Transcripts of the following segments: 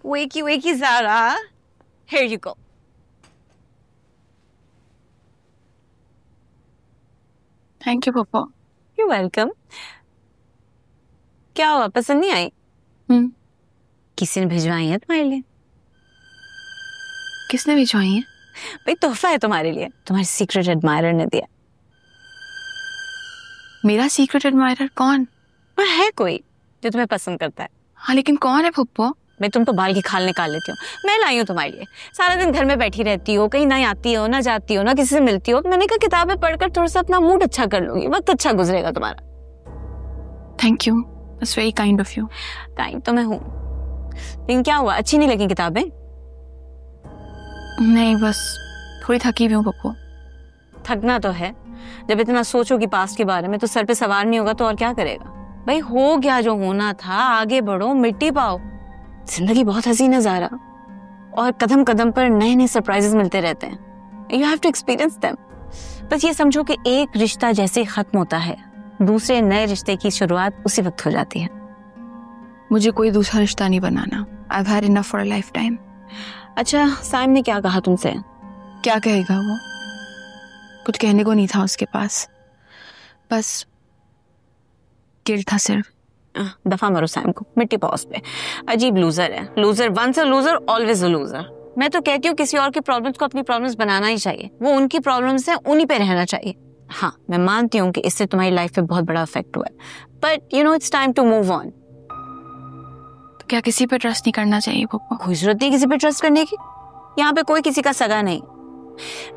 Wakey, Zara. Here you go. Thank you, पापा. You're welcome. क्या हुआ, पसंद नहीं आई? किसी ने भिजवाई है तुम्हारे लिए. किसने भिजवाई है? भाई तोहफा है तुम्हारे लिए, तुम्हारे सीक्रेट एडमायरर ने दिया. मेरा सीक्रेट एडमायरर कौन? और है कोई जो तुम्हें पसंद करता है. हाँ, लेकिन कौन है पप्पो? मैं तुम तो बाल की खाल निकाल लेती हूँ. मैं लाई हूँ तुम्हारे लिए. सारा दिन घर में बैठी रहती हो, कहीं ना आती हो, ना जाती हो, ना किसी से मिलती हो. मैंने कहा किताबें पढ़कर थोड़ा सा अपना मूड अच्छा कर लूंगी, वक्त अच्छा गुजरेगा तुम्हारा. Thank you, that's very kind of you. Kind तो मैं हूँ, लेकिन क्या हुआ, अच्छी नहीं लगी किताबें? नहीं, बस थोड़ी थकी हुई हूँ पप्पो. थकना तो है, जब इतना सोचोगी पास्ट के बारे में तो सर पे सवार नहीं होगा तो और क्या करेगा. भाई हो गया जो होना था, आगे बढ़ो, मिट्टी पाओ. जिंदगी बहुत हसीन है ज़ारा, और कदम कदम पर नए नए सरप्राइजेस मिलते रहते हैं. You have to experience them. बस ये समझो कि एक रिश्ता जैसे खत्म होता है, दूसरे नए रिश्ते की शुरुआत उसी वक्त हो जाती है. मुझे कोई दूसरा रिश्ता नहीं बनाना. I've had enough for a lifetime. अच्छा, साइम ने क्या कहा तुमसे? क्या कहेगा वो? कुछ कहने को नहीं था उसके पास, बस गिल्ट था सिर्फ. दफा मारो साइम को, मिट्टी पाओ उस पे. अजीब लूजर है. Loser once a loser always a loser. मैं तो कहती हूँ किसी और की प्रॉब्लम्स को अपनी प्रॉब्लम्स बनाना ही चाहिए. वो उनकी प्रॉब्लम्स हैं, उन्हीं पे रहना चाहिए. हाँ, मैं मानती हूँ कि इससे तुम्हारी लाइफ पे बहुत बड़ा इफेक्ट हुआ है, but you know it's time to move on. तो क्या किसी पे ट्रस्ट नहीं करना चाहिए पप्पा? कोई जरूरत नहीं किसी पे ट्रस्ट करने की. यहाँ पे कोई किसी का सगा नहीं.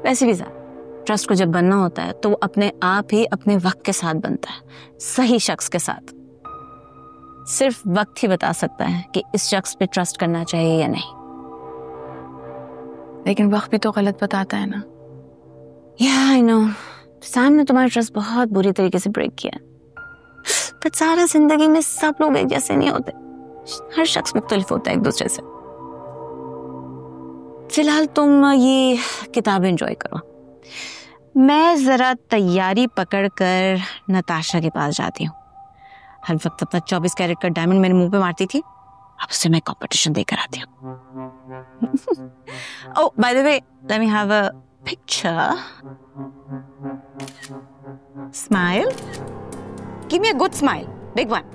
वैसे भी ट्रस्ट को जब बनना होता है तो वो अपने आप ही अपने वक्त के साथ बनता है, सही शख्स के साथ. सिर्फ वक्त ही बता सकता है कि इस शख्स पे ट्रस्ट करना चाहिए या नहीं. लेकिन वक्त भी तो गलत बताता है ना. Yeah, I know. सैम ने तुम्हारा ट्रस्ट बहुत बुरी तरीके से ब्रेक किया. पर सारा जिंदगी में सब लोग एक जैसे नहीं होते. हर शख्स मुख्तलिफ होता है एक दूसरे से. फिलहाल तुम ये किताब एंजॉय करो. मैं जरा तैयारी पकड़कर नताशा के पास जाती हूँ. हर वक्त अपना 24 कैरेट का डायमंड मेरे मुंह पे मारती थी, अब उससे मैं कंपटीशन देकर आती हूँ. Oh, by the way, let me have a picture. Smile. Give me a good smile. Big one.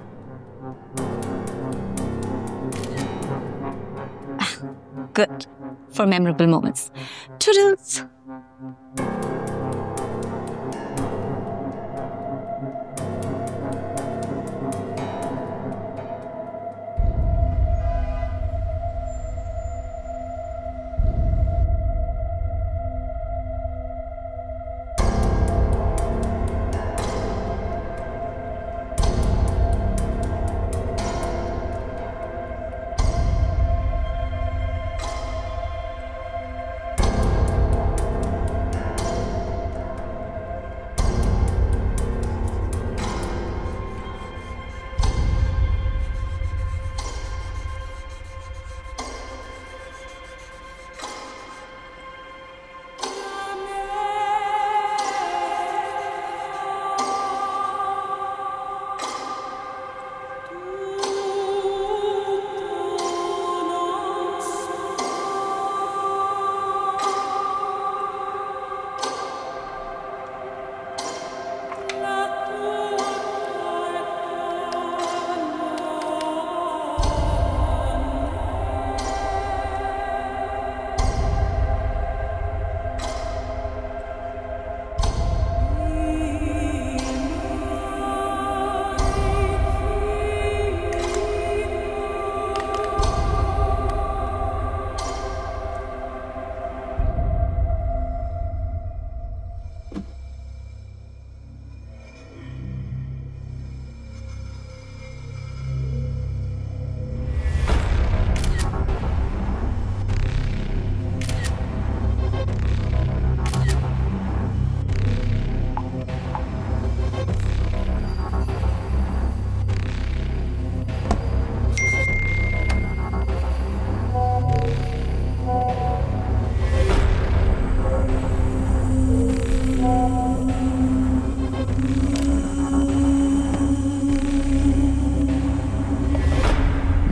Good. For memorable moments. Toodles.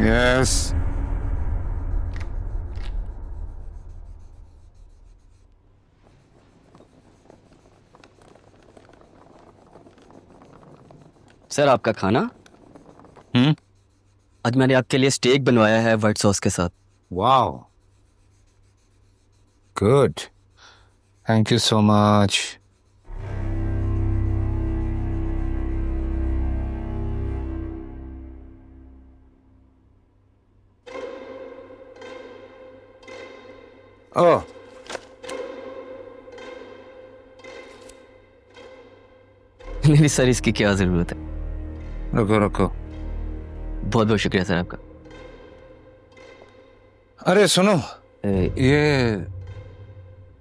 Yes. Sir आपका खाना। आज मैंने आपके लिए स्टेक बनवाया है व्हाइट सॉस के साथ। Wow, good, thank you so much. Oh, नहीं सर, इसकी क्या जरूरत है। रुको रुको, बहुत बहुत शुक्रिया सर आपका। अरे सुनो, ये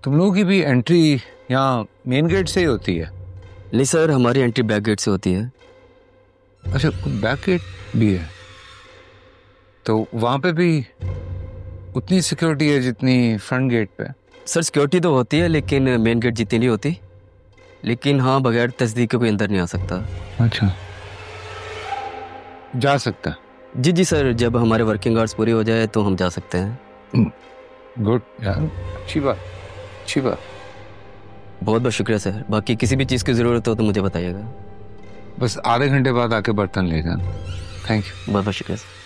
तुम लोगों की भी एंट्री यहाँ मेन गेट से ही होती है? नहीं सर, हमारी एंट्री बैक गेट से होती है। अच्छा, बैक गेट भी है, तो वहाँ पे भी उतनी सिक्योरिटी है जितनी फ्रंट गेट पे? सर सिक्योरिटी तो होती है लेकिन मेन गेट जितनी नहीं होती, लेकिन हाँ बगैर तस्दीक के कोई अंदर नहीं आ सकता। अच्छा, जा सकता? जी जी सर, जब हमारे वर्किंग आवर्स पूरे हो जाए तो हम जा सकते हैं। गुड यार, अच्छी बात, अच्छी बात। बहुत बहुत शुक्रिया सर। बाकी किसी भी चीज़ की ज़रूरत हो तो मुझे बताइएगा। बस आधे घंटे बाद आके बर्तन ले जाना। Thank you. बहुत बहुत शुक्रिया सर।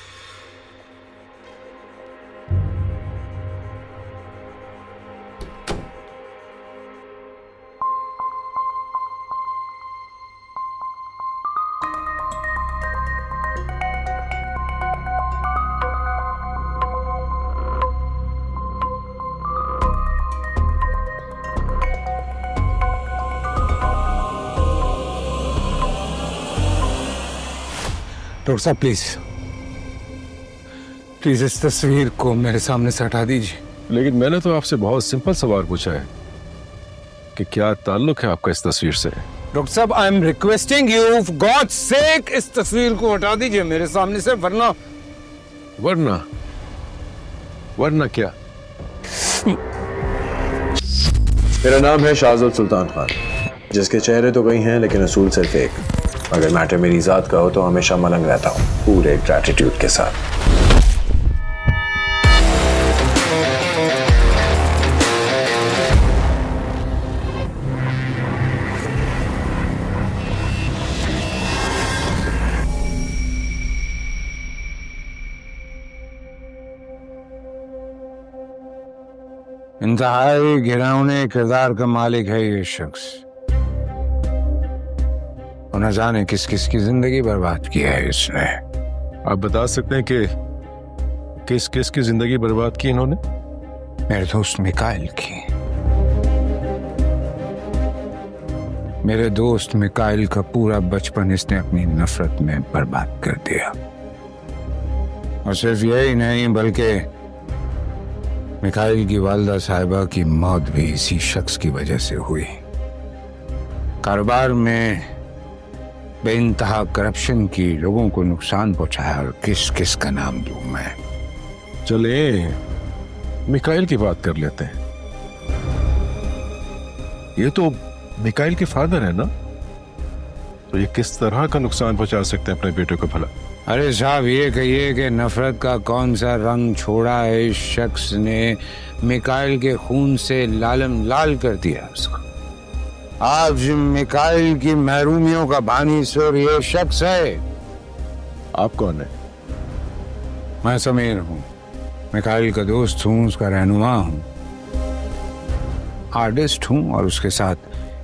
डॉक्टर साहब प्लीज प्लीज इस तस्वीर को मेरे सामने से हटा दीजिए। लेकिन मैंने तो आपसे बहुत सिंपल सवाल पूछा है कि क्या ताल्लुक है आपका इस तस्वीर से। डॉक्टर साहब, I am requesting you, for God sake इस तस्वीर को हटा दीजिए मेरे सामने से, वरना वरना क्या? मेरा नाम है शाहज़ाद सुल्तान खान, जिसके चेहरे तो कई हैं लेकिन असूल सिर्फ एक। अगर मैटर मेरी ज़ात का हो तो हमेशा मलंग रहता हूँ, पूरे ग्रैटिट्यूड के साथ। इंतहाई घिनौने किरदार का मालिक है ये शख्स, और न जाने किस किस की जिंदगी बर्बाद की है इसने। आप बता सकते हैं कि किस किस की जिंदगी बर्बाद की इन्होंने? मेरे दोस्त मिकाइल की। मेरे दोस्त मिकाइल का पूरा बचपन इसने अपनी नफरत में बर्बाद कर दिया। और सिर्फ यही नहीं बल्कि मिकाइल की वालिदा साहिबा की मौत भी इसी शख्स की वजह से हुई। कारोबार में बेइंतहा करप्शन की लोगों को नुकसान पहुंचाया, और किस किस का नाम दूं मैं। चले मिकाइल की बात कर लेते हैं। ये तो मिकाइल के फादर है ना, तो ये किस तरह का नुकसान पहुंचा सकते हैं अपने बेटे को भला? अरे साहब, ये कहिए कि नफरत का कौन सा रंग छोड़ा है इस शख्स ने, मिकाइल के खून से लालम लाल कर दिया उसको। आज मिकाइल की महरूमियों का बानी सुर ये शख्स है। आप कौन है? मैं समीर हूँ, मिकाइल का दोस्त हूँ, उसका रहनुमा हूँ, आर्टिस्ट हूँ, और उसके साथ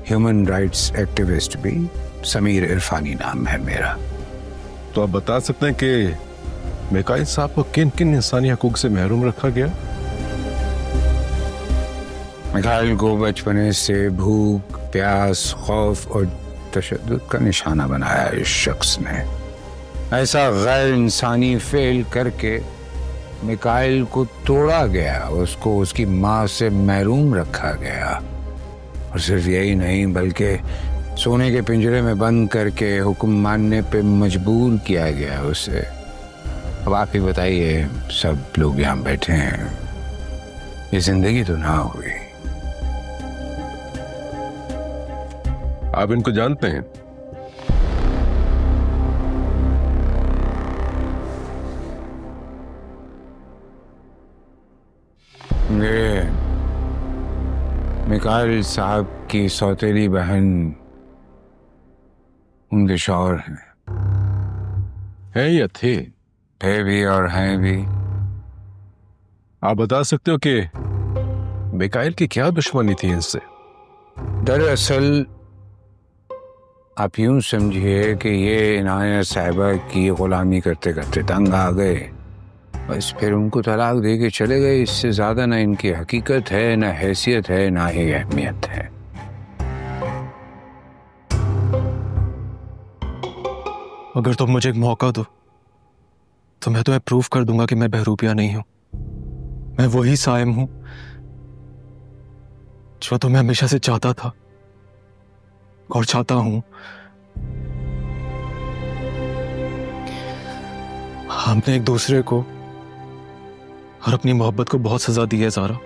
ह्यूमन राइट्स एक्टिविस्ट भी। समीर इरफानी नाम है मेरा। तो आप बता सकते हैं कि मिकाइल साहब को किन किन इंसानी हकूक से महरूम रखा गया? मिकाइल को बचपने से भूख, प्यास, खौफ और तशद्दुद का निशाना बनाया इस शख्स ने। ऐसा गैर इंसानी फेल करके मिकाइल को तोड़ा गया, उसको उसकी माँ से महरूम रखा गया। और सिर्फ यही नहीं बल्कि सोने के पिंजरे में बंद करके हुक्म मानने पे मजबूर किया गया उसे। अब आप ही बताइए, सब लोग यहाँ बैठे हैं, ये जिंदगी तो ना हुई। आप इनको जानते हैं? ये मिकाइल साहब की सौतेली बहन उनके शौहर हैं। है या थे? भी और हैं भी। आप बता सकते हो कि मिकाइल की क्या दुश्मनी थी इनसे? दरअसल आप यूं समझिए कि ये इनाया साहिबा की गुलामी करते करते तंग आ गए, बस फिर उनको तलाक दे के चले गए। इससे ज्यादा ना इनकी हकीकत है, ना हैसियत है, ना ही अहमियत है। अगर तुम मुझे एक मौका दो तो मैं तुम्हें प्रूफ कर दूंगा कि मैं बहरूपिया नहीं हूं। मैं वही साइम हूं जो तुम्हें हमेशा से चाहता था और चाहता हूं। हमने एक दूसरे को और अपनी मोहब्बत को बहुत सजा दी है ज़ारा।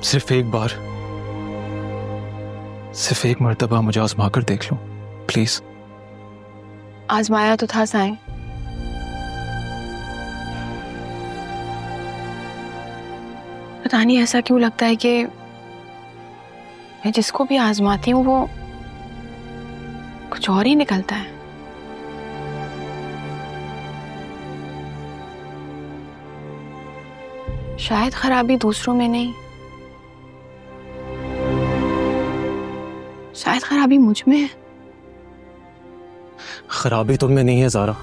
सिर्फ एक मर्तबा मुझे आजमा कर देख लो प्लीज। आजमाया तो था साईं, पता नहीं ऐसा क्यों लगता है कि मैं जिसको भी आजमाती हूँ वो कुछ और ही निकलता है। शायद खराबी दूसरों में नहीं, शायद खराबी मुझ में है। खराबी तुम में नहीं है ज़ारा,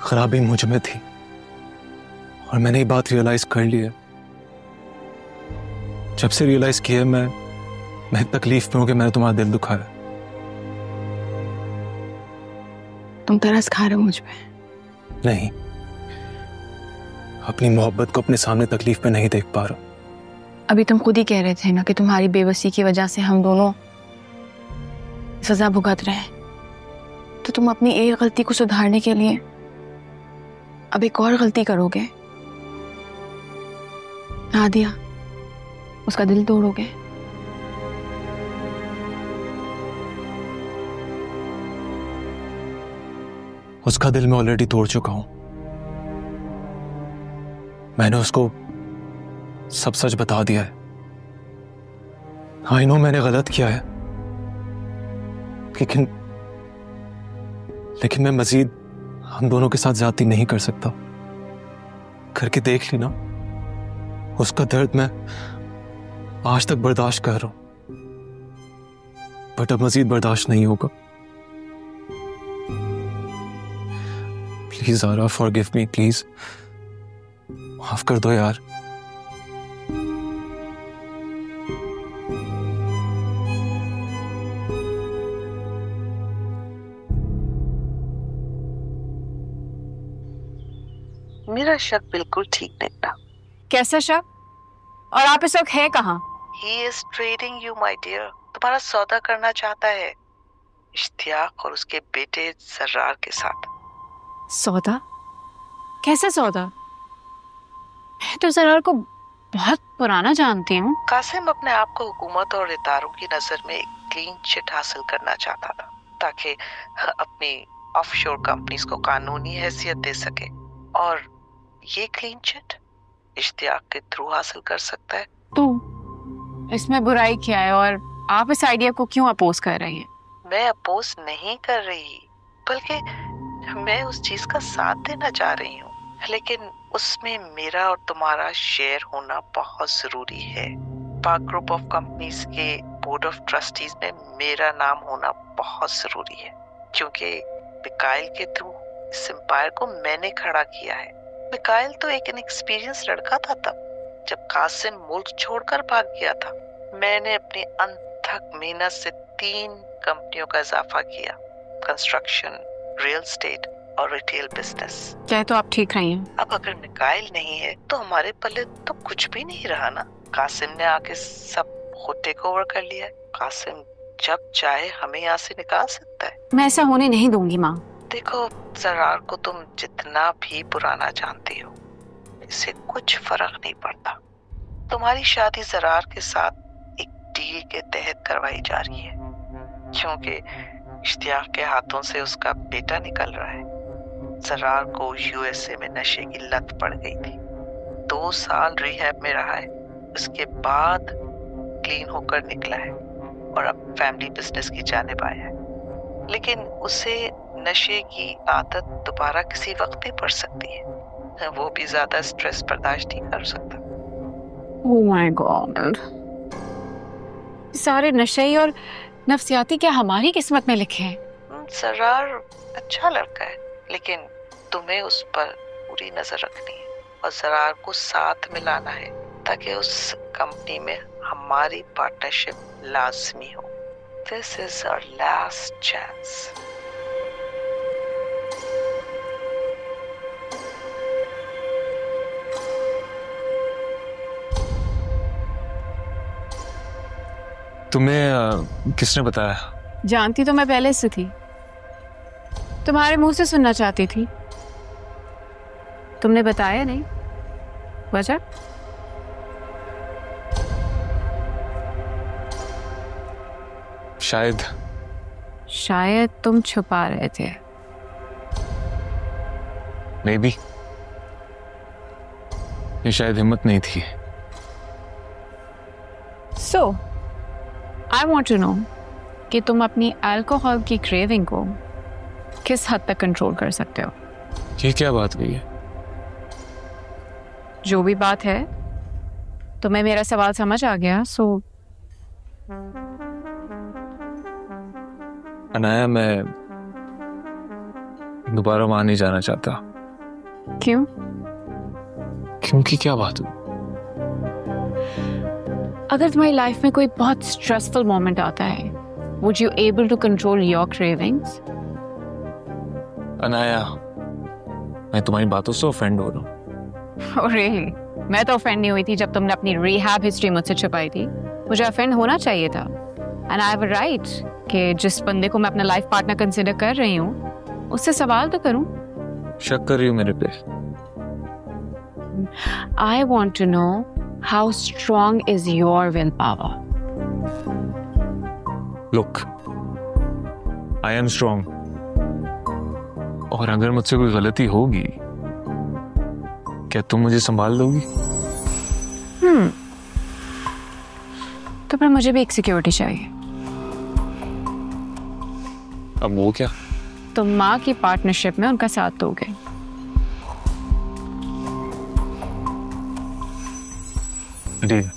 खराबी मुझ में थी और मैंने ये बात रियलाइज कर ली है। जब से रियलाइज किया मैं तकलीफ में हूं कि मैंने तुम्हारा दिल दुखाया। तुम तरस खा रहे हो मुझ पे? नहीं, अपनी मोहब्बत को अपने सामने तकलीफ में नहीं देख पा रहा। अभी तुम खुद ही कह रहे थे ना कि तुम्हारी बेबसी की वजह से हम दोनों सजा भुगत रहे हैं, तो तुम अपनी एक गलती को सुधारने के लिए अब एक और गलती करोगे। नादिया, उसका दिल तोड़ोगे। उसका दिल मैं ऑलरेडी तोड़ चुका हूं। मैंने उसको सब सच बता दिया है। आई नो मैंने गलत किया है, लेकिन मैं मजीद हम दोनों के साथ ज्यादती नहीं कर सकता। करके देख ली ना, उसका दर्द मैं आज तक बर्दाश्त कर रहा हूं, बट अब मजीद बर्दाश्त नहीं होगा। Please Zaara, forgive me please, माफ कर दो यार। मेरा शक बिल्कुल ठीक निकला। कैसा शक? और आप इस वक्त है कहाँ? He is trading you, my dear. तुम्हारा सौदा करना चाहता है इश्तियाक और उसके बेटे जर्रार के साथ। सौदा? कैसा सौदा? मैं तो जर्रार को बहुत पुराना जानती हूँ। कासिम अपने आप को हुकूमत और इदारों की नजर में एक क्लीन चिट हासिल करना चाहता था ताकि अपनी ऑफशोर कंपनीज को कानूनी हैसियत दे सके, और ये क्लीन चिट इश्तियाक के थ्रू हासिल कर सकता है। तो इसमें बुराई क्या है और आप इस आइडिया को क्यों अपोज कर रही हैं? मैं अपोज नहीं कर रही, बल्कि मैं उस चीज का साथ देना चाह रही हूँ, लेकिन उसमें मेरा और तुम्हारा शेयर होना बहुत जरूरी है। पाक ग्रुप ऑफ कंपनीज के बोर्ड ऑफ ट्रस्टीज में मेरा नाम होना बहुत जरूरी है, क्योंकि मिकाइल के थ्रू इस एम्पायर को मैंने खड़ा किया है। मिकाइल तो एक इनएक्सपीरियंस लड़का था तब जब कासिम मुल्क छोड़कर भाग गया था। मैंने अपनी अनथक मेहनत से 3 कंपनियों का इजाफा किया, कंस्ट्रक्शन, रियल एस्टेट और रिटेल बिजनेस। चाहे तो आप ठीक रही हैं। अब अगर मिकाइल नहीं है तो हमारे पल्ले तो कुछ भी नहीं रहा ना। कासिम ने आके सब खुद टेक ओवर कर लिया है। कासिम जब चाहे हमें यहाँ से निकाल सकता है। मैं ऐसा होने नहीं दूंगी माँ। देखो, जरार को तुम जितना भी पुराना जानती हो, इससे कुछ फर्क नहीं पड़ता। तुम्हारी शादी जरार के साथ एक डील के तहत करवाई जा रही है, क्योंकि इश्तियाक के हाथों से उसका बेटा निकल रहा है। जरार को यूएसए में नशे की लत पड़ गई थी, 2 साल रिहैब में रहा है, उसके बाद क्लीन होकर निकला है और अब फैमिली बिजनेस की जानिब आया है। लेकिन उसे नशे की आदत दोबारा किसी वक्त भी पड़ सकती है। वो भी ज्यादा स्ट्रेस बर्दाश्त नहीं कर सकता। ओह माय गॉड, सारे नशे और नफ्सियाती क्या हमारी किस्मत में लिखे हैं? जरार अच्छा लड़का है, लेकिन तुम्हें उस पर पूरी नजर रखनी है और जरार को साथ मिलाना है ताकि उस कंपनी में हमारी पार्टनरशिप लाजमी हो। This is our last chance. तुम्हें किसने बताया? जानती तो मैं पहले से थी, तुम्हारे मुंह से सुनना चाहती थी। तुमने बताया नहीं, वजह? शायद तुम छुपा रहे थे। मे बी ये शायद हिम्मत नहीं थी। So, I want to know कि तुम अपनी अल्कोहल की क्रेविंग को किस हद तक कंट्रोल कर सकते हो? ये क्या बात हुई है? जो भी बात है, तुम्हें मेरा सवाल समझ आ गया। सो अनाया, मैं दोबारा वहां नहीं जाना चाहता। क्यों? क्योंकि क्या बात हुई? अगर तुम्हारी लाइफ में कोई बहुत स्ट्रेसफुल मोमेंट आता है, would you able to control your cravings? Anaya, मैं तुम्हारी बातों से ऑफेंड हो रहा हूँ। Oh really? मैं तो ऑफेंड नहीं हुई थी जब तुमने अपनी रिहैब हिस्ट्री मुझसे छुपाई थी। मुझे ऑफेंड होना चाहिए था। And I have a right कि जिस बंदे को मैं अपना लाइफ पार्टनर कंसिडर कर रही हूँ, उससे सवाल तो करूँ। शक कर रही हूँ मेरे पे? I want to know how strong is your willpower. Look, I am strong. और अगर मुझसे कोई गलती होगी, क्या तुम मुझे संभाल लोगी? तो फिर मुझे भी एक सिक्योरिटी चाहिए। अब वो क्या? तुम माँ की पार्टनरशिप में उनका साथ दोगे। डील।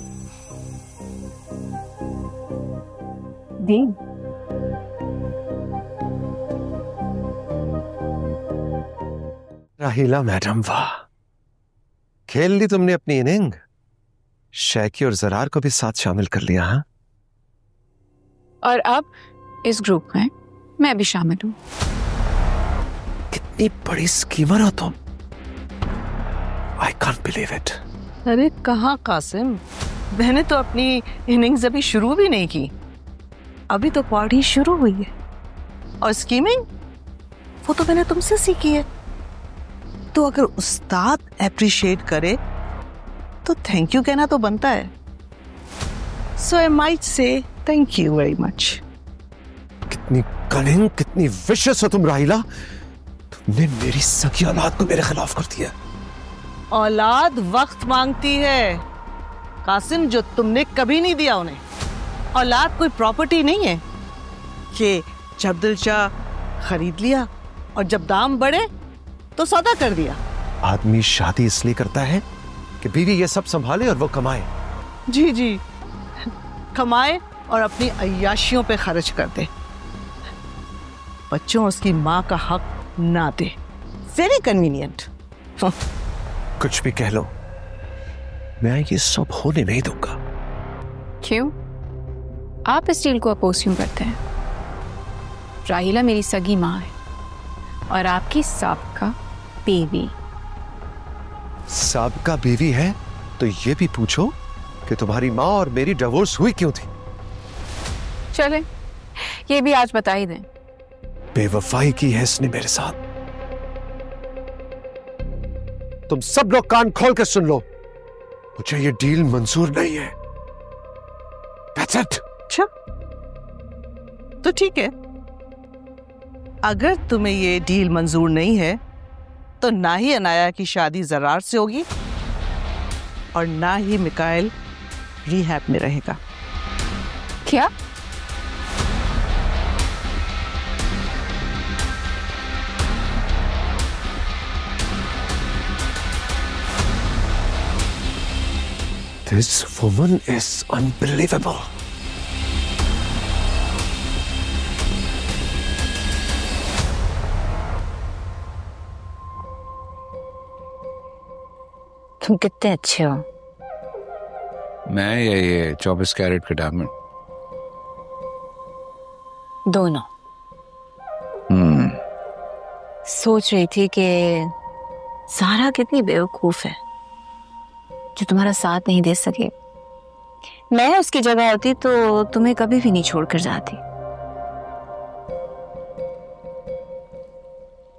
डील। राहिला मैडम, वाह, खेल ली तुमने अपनी इनिंग। शैकी और जरार को भी साथ शामिल कर लिया। हाँ, और अब इस ग्रुप में मैं भी शामिल हूं। कितनी बड़ी स्कीमर हो तुम। I can't believe it. अरे कहाँ कासिम, मैंने तो अपनी इनिंग्स अभी शुरू भी नहीं की। अभी तो पार्टी शुरू हुई है और स्कीमिंग वो तो मैंने तुमसे सीखी है। तो अगर उस्ताद अप्रिशिएट करे तो थैंक यू कहना तो बनता है। So I might say thank you very much. कितनी कनिंग, कितनी विशियस हो तुम राहिला। तुमने मेरी सगी औलाद को मेरे खिलाफ कर दिया। औलाद वक्त मांगती है कासिम, जो तुमने कभी नहीं दिया उन्हें। औलाद कोई प्रॉपर्टी नहीं है कि जब दिल चाह खरीद लिया और जब दाम बढ़े तो सौदा कर दिया। आदमी शादी इसलिए करता है कि बीवी ये सब संभाले और वो कमाए। जी जी, कमाए और अपनी अय्याशियों पे खर्च कर दे, बच्चों उसकी माँ का हक ना दे। Very convenient. कुछ भी कह लो, मैं ये सब होने नहीं दूंगा। क्यों? आप इस डील को अपोज क्यों करते हैं? राहिला मेरी सगी माँ है और आपकी साबका बीवी। साबका बीवी है तो ये भी पूछो कि तुम्हारी माँ और मेरी डिवोर्स हुई क्यों थी। चले, ये भी आज बता ही दें। बेवफाई की है इसने मेरे साथ। तुम सब लोग कान खोल के सुन लो, मुझे ये डील मंजूर नहीं है। That's it. अच्छा, तो ठीक है। अगर तुम्हें ये डील मंजूर नहीं है तो ना ही अनाया की शादी जरार से होगी और ना ही मिकाइल रिहैब में रहेगा। क्या? This woman is unbelievable. तुम कितने अच्छे हो। मैं या ये 24 कैरेट के डायमंड? दोनों। सोच रही थी कि सारा कितनी बेवकूफ है जो तुम्हारा साथ नहीं दे सके। मैं उसकी जगह होती तो तुम्हें कभी भी नहीं छोड़कर जाती।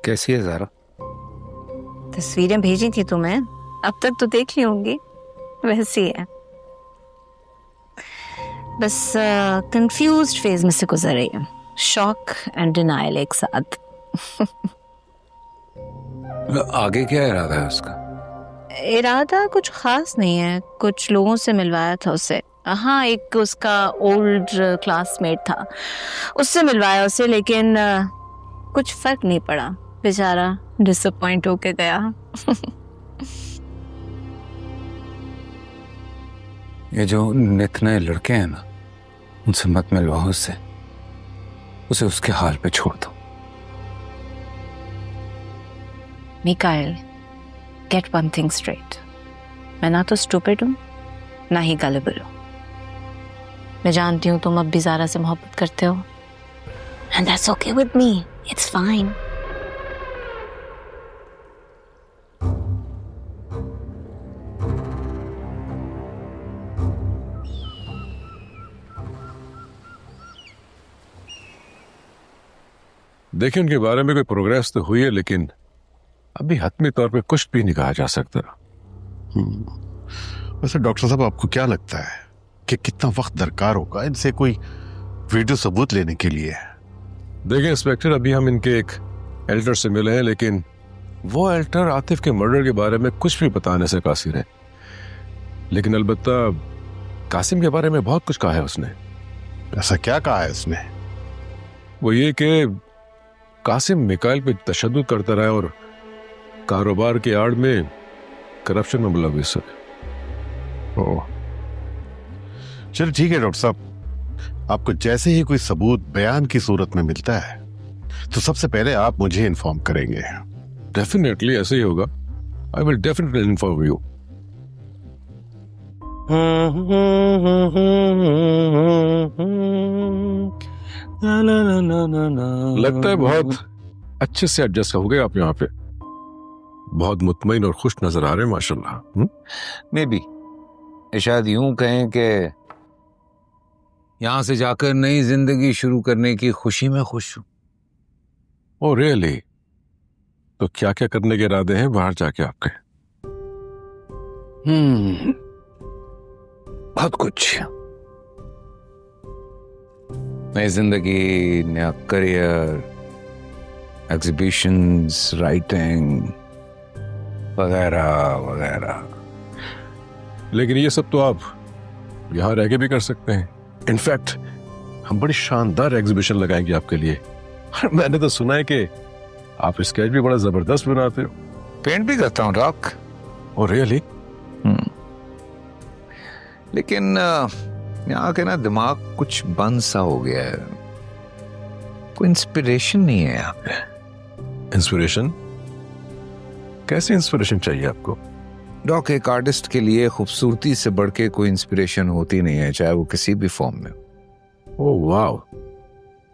कैसी है ज़ारा? तस्वीरें भेजी थी तुम्हें, अब तक तो देख ली होंगी। वैसी है, बस कंफ्यूज्ड फेज में से गुजर रही है। शॉक एंड डिनायल एक साथ। आगे क्या इरादा है उसका? इरादा कुछ खास नहीं है, कुछ लोगों से मिलवाया था उसे। हाँ, एक उसका ओल्ड क्लासमेट था, उससे मिलवाया उसे, लेकिन कुछ फर्क नहीं पड़ा। बेचारा डिसअपॉइंट होके गया। ये जो नित नए लड़के हैं ना, उनसे मत मिलवाओ उससे, उसे उसके हाल पे छोड़ दो। Mikail, get one thing straight. मैं ना तो स्टूपिड हूँ, ना ही गलिबल हूँ। मैं जानती हूँ तुम अब भी ज़ारा से मोहब्बत करते हो, and that's okay with me, it's fine. देखिए, उनके बारे में कोई प्रोग्रेस तो हुई है, लेकिन अभी हतमी तौर पे कुछ भी नहीं कहा जा सकता। वैसे डॉक्टर साहब, आपको क्या लगता है कि कितना वक्त दरकार होगा इनसे कोई वीडियो सबूत लेने के लिए? देखिए इंस्पेक्टर, अभी हम इनके एक एल्डर से मिले हैं, लेकिन वो एल्डर आतिफ के मर्डर के बारे में कुछ भी बताने से कासिर है। लेकिन अलबत्ता कासिम के बारे में बहुत कुछ कहा है उसने। ऐसा क्या कहा है उसने? वो ये कि कासिम मिकाइल पे तशद्दुद करता रहा और कारोबार के आड़ में करप्शन में मुलविस है। ओह, चलो ठीक है डॉक्टर साहब, आपको जैसे ही कोई सबूत बयान की सूरत में मिलता है तो सबसे पहले आप मुझे इन्फॉर्म करेंगे। डेफिनेटली ऐसे ही होगा। I will definitely inform you. लगता है बहुत अच्छे से एडजस्ट हो गए आप यहाँ पे। बहुत मुतमईन और खुश नजर आ रहे हैं माशाल्लाह। मे बी शायद यूं कहें कि यहां से जाकर नई जिंदगी शुरू करने की खुशी में खुश हूं। Oh really? तो क्या क्या करने के इरादे हैं बाहर जाके आपके? बहुत कुछ। नई जिंदगी, नया करियर, एग्जीबिशंस, राइटिंग वगैरह वगैरह। लेकिन ये सब तो आप यहाँ रह के भी कर सकते हैं। इनफैक्ट हम बड़ी शानदार एग्जीबिशन लगाएंगे आपके लिए। मैंने तो सुना है कि आप स्केच भी बड़ा जबरदस्त बनाते हो। पेंट भी करता हूँ डॉक। Oh really? लेकिन यहाँ के ना दिमाग कुछ बंद सा हो गया है। कोई इंस्पिरेशन नहीं है यहाँ पे। इंस्पिरेशन? कैसी इंस्पिरेशन चाहिए आपको? डॉक, एक आर्टिस्ट के लिए खूबसूरती से बढ़ के कोई इंस्पिरेशन होती नहीं है, चाहे वो किसी भी फॉर्म में। Oh wow,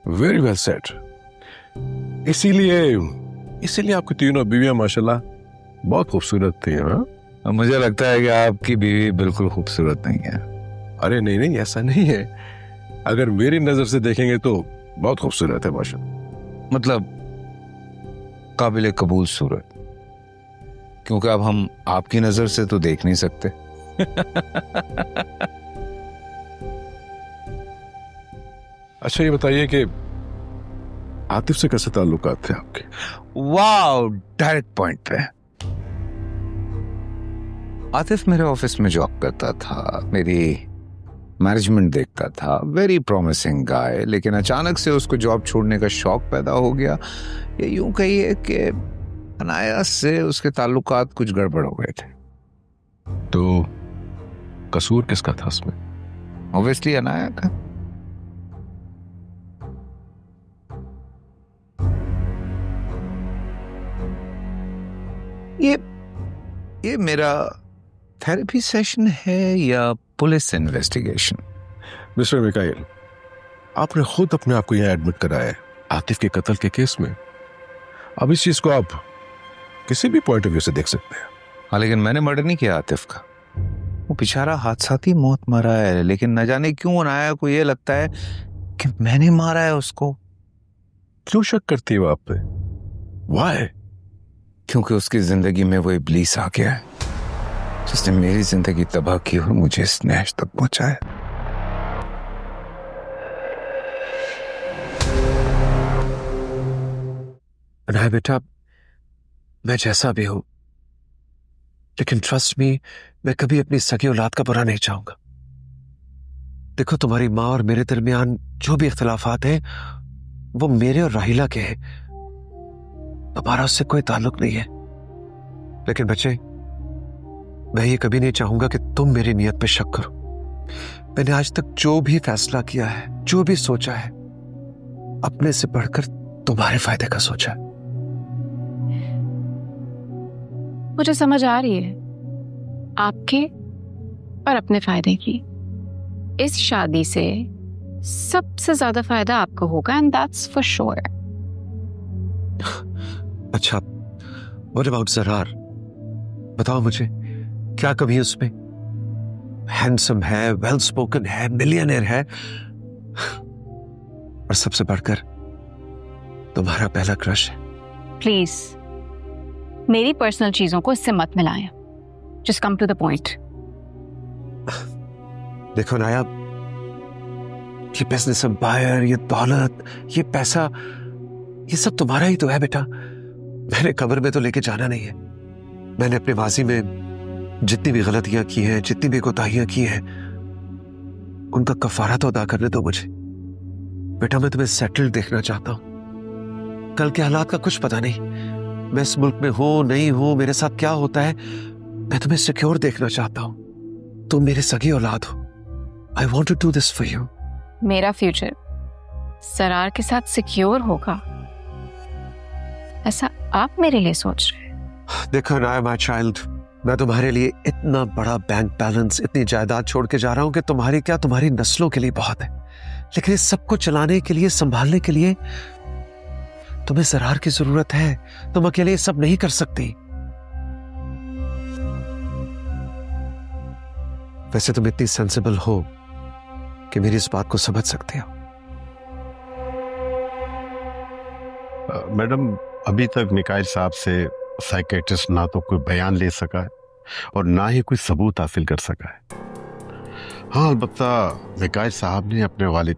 very well said. इसीलिए आपकी तीनों बीवियां माशाल्लाह बहुत खूबसूरत थी। हाँ, मुझे लगता है कि आपकी बीवी बिल्कुल खूबसूरत नहीं है। अरे नहीं, ऐसा नहीं है। अगर मेरी नजर से देखेंगे तो बहुत खूबसूरत है माशाल्लाह। मतलब काबिल कबूल सूरत, क्योंकि अब हम आपकी नजर से तो देख नहीं सकते। अच्छा ये बताइए कि आतिफ से कैसे ताल्लुकात थे आपके? वाओ, डायरेक्ट पॉइंट पे। आतिफ मेरे ऑफिस में जॉब करता था, मेरी मैनेजमेंट देखता था, वेरी प्रॉमिसिंग गाय। लेकिन अचानक से उसको जॉब छोड़ने का शौक पैदा हो गया। ये यूं कहिए कि अनायास से उसके ताल्लुकात कुछ गड़बड़ हो गए थे। तो कसूर किसका था उसमें? ऑब्वियसली अनाया का। ये मेरा थेरेपी सेशन है या पुलिस इन्वेस्टिगेशन? मिस्टर मिकाइल, आपने खुद अपने आप को यहाँ एडमिट कराया है आतिफ के कत्ल के केस में। अब इस चीज को आप किसी भी पॉइंट ऑफ व्यू से देख सकते हैं। हाँ, लेकिन मैंने मर्डर नहीं किया आतिफ का। वो बेचारा हादसाती मौत मरा है, लेकिन न जाने क्यों अनाया को ये लगता है कि मैंने मारा है उसको। क्यों शक करती है वो आप पे? Why? क्योंकि उसकी जिंदगी में वो इब्लीस आ गया है जिसने मेरी जिंदगी तबाह की और मुझे इस नहश तक पहुंचाया। अनाया बेटा, मैं जैसा भी हूं, लेकिन ट्रस्ट मी, मैं कभी अपनी सगी औलाद का बुरा नहीं चाहूंगा। देखो, तुम्हारी माँ और मेरे दरमियान जो भी इख्तिलाफात हैं वो मेरे और राहिला के हैं, तुम्हारा उससे कोई ताल्लुक नहीं है। लेकिन बच्चे, मैं ये कभी नहीं चाहूंगा कि तुम मेरी नियत पे शक करो। मैंने आज तक जो भी फैसला किया है, जो भी सोचा है, अपने से बढ़कर तुम्हारे फायदे का सोचा है। मुझे समझ आ रही है आपके और अपने फायदे की। इस शादी से सबसे ज्यादा फायदा आपको होगा, एंड दैट्स फॉर श्योर। अच्छा, व्हाट अबाउट ज़रार? बताओ मुझे, क्या कभी उसमें हैंडसम है, वेल स्पोकन है, मिलियनेयर है, और सबसे बढ़कर तुम्हारा पहला क्रश है? प्लीज मेरी पर्सनल चीजों को इससे मत मिलाएं। Just come to the point. देखो नाया, ये बिजनेस एम्पायर, ये दौलत, ये पैसा, ये सब तुम्हारा ही तो है बेटा। मैंने कब्र में तो लेके जाना नहीं है। मैंने अपने माजी में जितनी भी गलतियां की हैं, जितनी भी कोताहियां की हैं, उनका कफारा तो अदा करने दो मुझे। बेटा, मैं तुम्हें सेटल्ड देखना चाहता हूं। कल के हालात का कुछ पता नहीं, मैं इस मुल्क में हूं नहीं हूं, मेरे साथ क्या होता है, मैं तुम्हें सिक्योर देखना चाहता हूं। तुम मेरे सगी औलाद हो। I want to do this for you. मेरा फ्यूचर सरार के साथ सिक्योर होगा, ऐसा आप मेरे लिए सोच रहे हैं? देखो नाया माय चाइल्ड, मैं तुम्हारे लिए इतना बड़ा बैंक बैलेंस, इतनी जायदाद छोड़ के जा रहा हूं कि तुम्हारी क्या, तुम्हारी नस्लों के लिए बहुत है। लेकिन इस सबको चलाने के लिए, संभालने के लिए तुम्हें ज़रार की जरूरत है। तुम अकेले ये सब नहीं कर सकती। वैसे तुम इतनी सेंसिबल हो कि मेरी इस बात को समझ सकते हो। मैडम, अभी तक मिकाइल साहब से साइकेट्रिस्ट ना तो कोई बयान ले सका है और ना ही कोई सबूत हासिल कर सका है। हाँ, अलबत्ता मिकाइल साहब ने अपने वालिद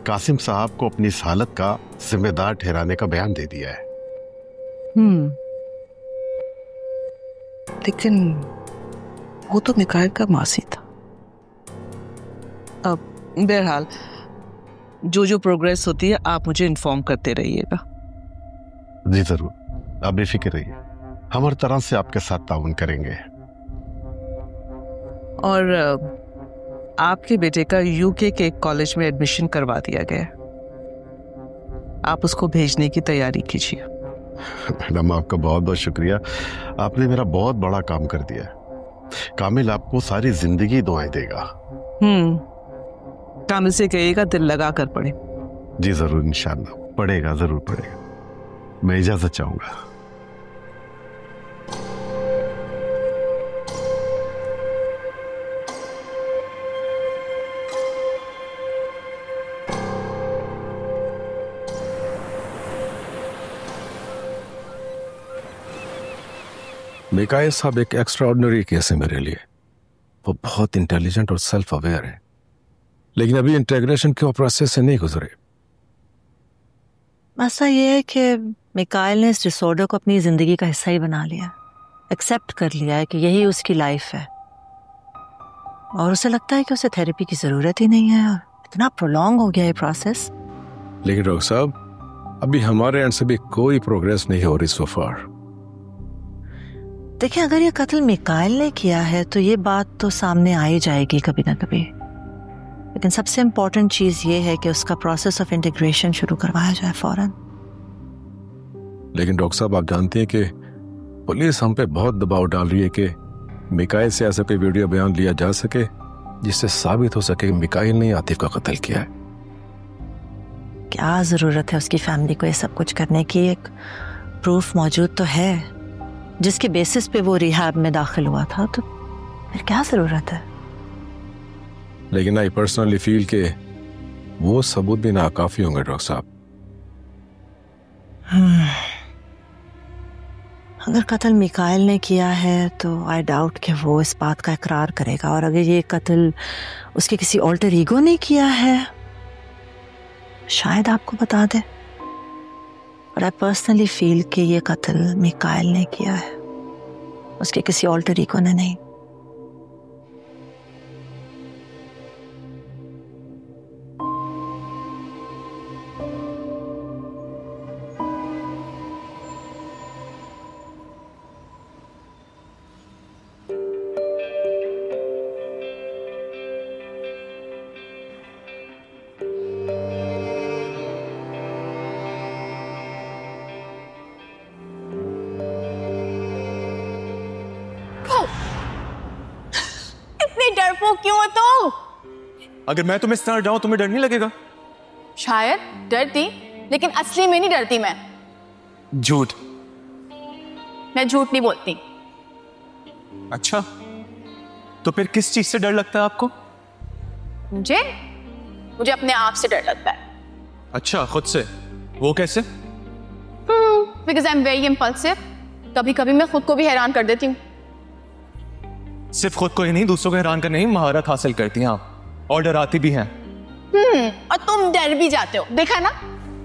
कासिम साहब को अपनी इस हालत का जिम्मेदार ठहराने का बयान दे दिया है। लेकिन वो तो मिकाइल का मासी था। अब बहरहाल जो जो प्रोग्रेस होती है आप मुझे इन्फॉर्म करते रहिएगा। जी जरूर, आप बेफिक्र रहिए, हम हर तरह से आपके साथ ताउन करेंगे। और आपके बेटे का यूके के एक कॉलेज में एडमिशन करवा दिया गया, आप उसको भेजने की तैयारी कीजिए। मैडम, आपका बहुत बहुत शुक्रिया, आपने मेरा बहुत बड़ा काम कर दिया है। कामिल आपको सारी जिंदगी दुआएं देगा। कामिल से कहिएगा दिल लगा कर पढ़े। जी जरूर, इंशाल्लाह पढ़ेगा, जरूर पढ़ेगा। मैं इजाजत चाहूंगा। मिकाइल साहब एक एक्स्ट्राऑर्डिनरी केस है मेरे लिए। वो बहुत इंटेलिजेंट और सेल्फ अवेयर है, लेकिन अभी इंटेग्रेशन के प्रोसेस से नहीं गुजरे। मसला ये है कि मिकाइल ने इस डिसऑर्डर को अपनी जिंदगी का हिस्सा ही बना लिया, एक्सेप्ट कर लिया है कि यही उसकी लाइफ है, और उसे लगता है कि उसे थेरेपी की जरूरत ही नहीं है, और इतना प्रोलॉन्ग हो गया ये प्रोसेस। लेकिन डॉक्टर साहब, अभी हमारे एंड से भी कोई प्रोग्रेस नहीं हो रही सो फार। देखिए, अगर ये कत्ल मिकाइल ने किया है तो ये बात तो सामने आ ही जाएगी कभी ना कभी, लेकिन सबसे इम्पोर्टेंट चीज ये है कि उसका प्रोसेस ऑफ इंटीग्रेशन शुरू करवाया जाए फौरन। लेकिन डॉक्टर साहब, आप जानते हैं कि पुलिस हम पे बहुत दबाव डाल रही है कि मिकाइल से ऐसा कोई वीडियो बयान लिया जा सके जिससे साबित हो सके कि मिकाइल ने आतिफ का कत्ल किया है। क्या जरूरत है उसकी फैमिली को ये सब कुछ करने की? एक प्रूफ मौजूद तो है जिसके बेसिस पे वो रिहैब में दाखिल हुआ था, तो फिर क्या जरूरत है? लेकिन आई पर्सनली फील के वो सबूत भी नाकाफी होंगे डॉक्टर साहब। अगर कत्ल मिकाइल ने किया है तो आई डाउट कि वो इस बात का इकरार करेगा, और अगर ये कत्ल उसके किसी ऑल्टर ईगो ने किया है शायद आपको बता दे। और आई पर्सनली फील कि ये कत्ल मिकाइल ने किया है, उसके किसी ऑल्टर ईगो ने नहीं। डरपोक क्यों हो तुम? अगर मैं तुम्हें इस तरह डराऊं तुम्हें डर नहीं लगेगा? शायद डरती, लेकिन असली में नहीं डरती मैं। झूठ। मैं झूठ नहीं बोलती। अच्छा, तो फिर किस चीज से डर लगता है आपको? मुझे अपने आप से डर लगता है। अच्छा, खुद से? वो कैसे? Because I am very impulsive. कभी कभी मैं खुद को भी हैरान कर देती हूँ। सिर्फ खुद को ही नहीं, दूसरों को हैरान करने ही महारत हासिल करती हैं आप, और डराती भी हैं। और तुम डर भी जाते हो, देखा ना?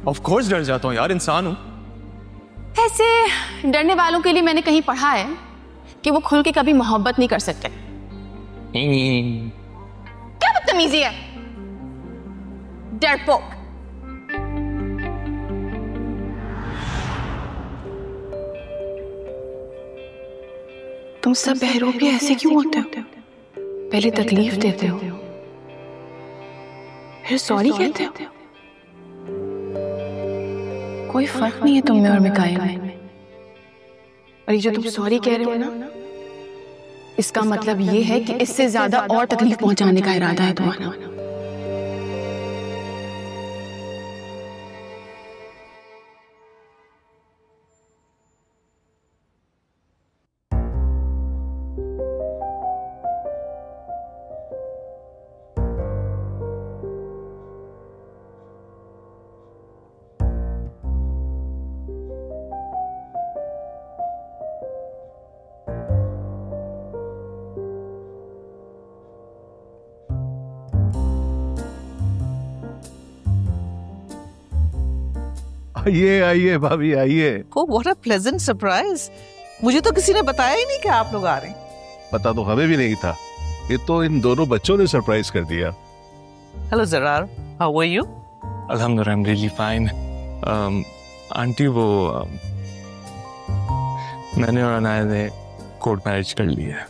ऑफ कोर्स डर जाता हूँ यार, इंसान हूँ। ऐसे डरने वालों के लिए मैंने कहीं पढ़ा है कि वो खुल के कभी मोहब्बत नहीं कर सकते। क्या बदतमीजी है, डरपोक। तुम सब बहरों पे ऐसे क्यों होते हो? पहले तकलीफ देते हो, फिर सॉरी कहते हो। कोई फर्क नहीं है तुम में और मिकाइल में। और ये जो तुम सॉरी कह रहे हो ना, इसका मतलब ये है कि इससे ज्यादा और तकलीफ पहुंचाने का इरादा है तुम्हारा। आइए आइए भाभी आइए। Oh, what a pleasant surprise! मुझे तो किसी ने बताया ही नहीं कि आप लोग आ रहे हैं। पता तो हमें भी नहीं था, ये तो इन दोनों बच्चों ने सरप्राइज कर दिया। Hello Zarar, how are you? अल्हम्दुलिल्लाह, I'm really fine. आंटी वो मैंने और अनाया ने कोर्ट मैरिज कर लिया है।